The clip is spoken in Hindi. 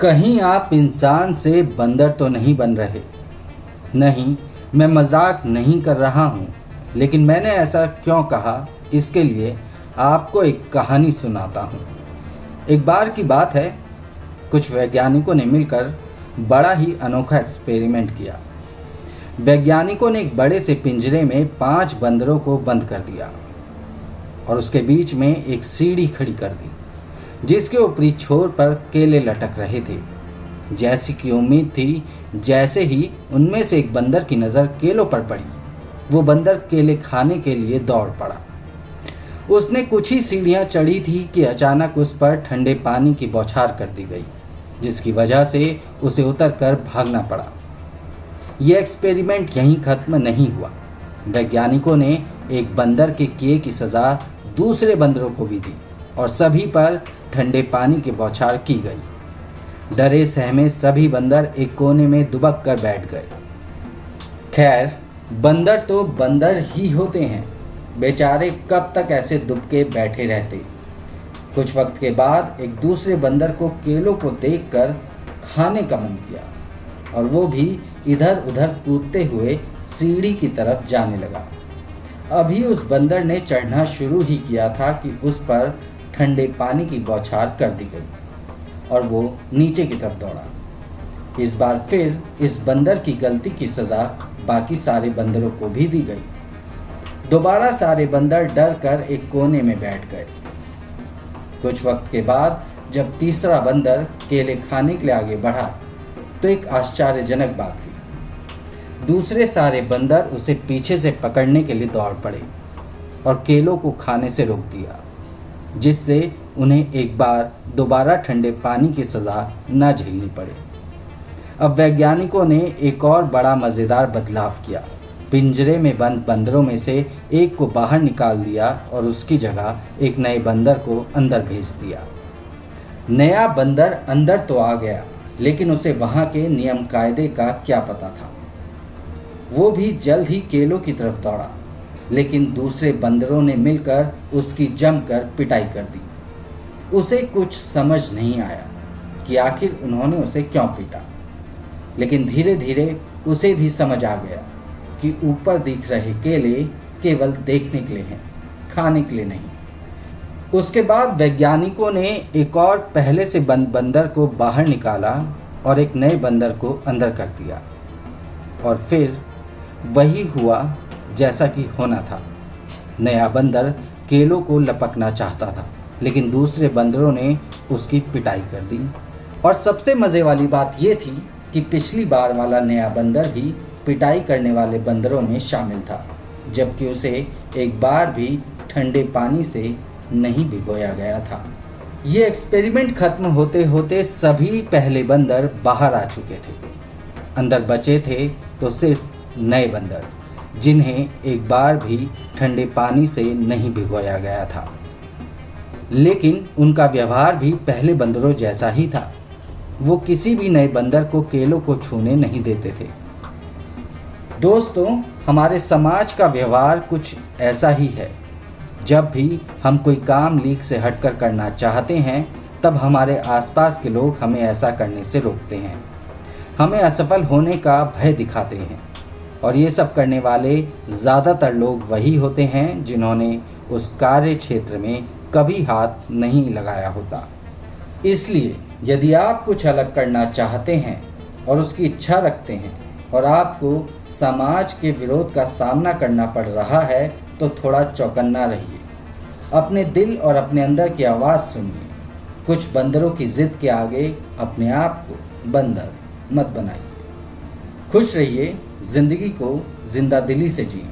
कहीं आप इंसान से बंदर तो नहीं बन रहे? नहीं, मैं मजाक नहीं कर रहा हूँ, लेकिन मैंने ऐसा क्यों कहा इसके लिए आपको एक कहानी सुनाता हूँ। एक बार की बात है, कुछ वैज्ञानिकों ने मिलकर बड़ा ही अनोखा एक्सपेरिमेंट किया। वैज्ञानिकों ने एक बड़े से पिंजरे में 5 बंदरों को बंद कर दिया और उसके बीच में एक सीढ़ी खड़ी कर दी, जिसके ऊपरी छोर पर केले लटक रहे थे। जैसी कि उम्मीद थी, जैसे ही उनमें से एक बंदर की नज़र केलों पर पड़ी, वो बंदर केले खाने के लिए दौड़ पड़ा। उसने कुछ ही सीढ़ियाँ चढ़ी थी कि अचानक उस पर ठंडे पानी की बौछार कर दी गई, जिसकी वजह से उसे उतरकर भागना पड़ा। यह एक्सपेरिमेंट यहीं खत्म नहीं हुआ। वैज्ञानिकों ने एक बंदर के किए की सज़ा दूसरे बंदरों को भी दी और सभी पर ठंडे पानी की बौछार की गई। डरे सहमे सभी बंदर एक कोने में दुबक कर बैठ गए। खैर, बंदर तो बंदर ही होते हैं, बेचारे कब तक ऐसे दुबके बैठे रहते। कुछ वक्त के बाद एक दूसरे बंदर को केलों को देखकर खाने का मन किया और वो भी इधर उधर कूदते हुए सीढ़ी की तरफ जाने लगा। अभी उस बंदर ने चढ़ना शुरू ही किया था कि उस पर ठंडे पानी की बौछार कर दी गई और वो नीचे की तरफ दौड़ा। इस बार फिर इस बंदर की गलती की सज़ा बाकी सारे बंदरों को भी दी गई। दोबारा सारे बंदर डर कर एक कोने में बैठ गए। कुछ वक्त के बाद जब तीसरा बंदर केले खाने के लिए आगे बढ़ा तो एक आश्चर्यजनक बात हुई। दूसरे सारे बंदर उसे पीछे से पकड़ने के लिए दौड़ पड़े और केलों को खाने से रोक दिया, जिससे उन्हें एक बार दोबारा ठंडे पानी की सज़ा न झेलनी पड़े। अब वैज्ञानिकों ने एक और बड़ा मज़ेदार बदलाव किया। पिंजरे में बंद बंदरों में से एक को बाहर निकाल दिया और उसकी जगह एक नए बंदर को अंदर भेज दिया। नया बंदर अंदर तो आ गया, लेकिन उसे वहाँ के नियम कायदे का क्या पता था। वो भी जल्द ही केलों की तरफ दौड़ा, लेकिन दूसरे बंदरों ने मिलकर उसकी जमकर पिटाई कर दी। उसे कुछ समझ नहीं आया कि आखिर उन्होंने उसे क्यों पीटा, लेकिन धीरे धीरे उसे भी समझ आ गया कि ऊपर दिख रहे केले केवल देखने के लिए हैं, खाने के लिए नहीं। उसके बाद वैज्ञानिकों ने एक और पहले से बंद बंदर को बाहर निकाला और एक नए बंदर को अंदर कर दिया और फिर वही हुआ जैसा कि होना था। नया बंदर केलों को लपकना चाहता था, लेकिन दूसरे बंदरों ने उसकी पिटाई कर दी। और सबसे मज़े वाली बात यह थी कि पिछली बार वाला नया बंदर भी पिटाई करने वाले बंदरों में शामिल था, जबकि उसे एक बार भी ठंडे पानी से नहीं भिगोया गया था। ये एक्सपेरिमेंट खत्म होते होते सभी पहले बंदर बाहर आ चुके थे। अंदर बचे थे तो सिर्फ नए बंदर, जिन्हें एक बार भी ठंडे पानी से नहीं भिगोया गया था, लेकिन उनका व्यवहार भी पहले बंदरों जैसा ही था। वो किसी भी नए बंदर को केलों को छूने नहीं देते थे। दोस्तों, हमारे समाज का व्यवहार कुछ ऐसा ही है। जब भी हम कोई काम लीक से हटकर करना चाहते हैं, तब हमारे आसपास के लोग हमें ऐसा करने से रोकते हैं, हमें असफल होने का भय दिखाते हैं। और ये सब करने वाले ज़्यादातर लोग वही होते हैं जिन्होंने उस कार्य क्षेत्र में कभी हाथ नहीं लगाया होता। इसलिए यदि आप कुछ अलग करना चाहते हैं और उसकी इच्छा रखते हैं और आपको समाज के विरोध का सामना करना पड़ रहा है, तो थोड़ा चौकन्ना रहिए। अपने दिल और अपने अंदर की आवाज़ सुनिए। कुछ बंदरों की ज़िद के आगे अपने आप को बंदर मत बनाइए। खुश रहिए, ज़िंदगी को जिंदा दिली से जिए।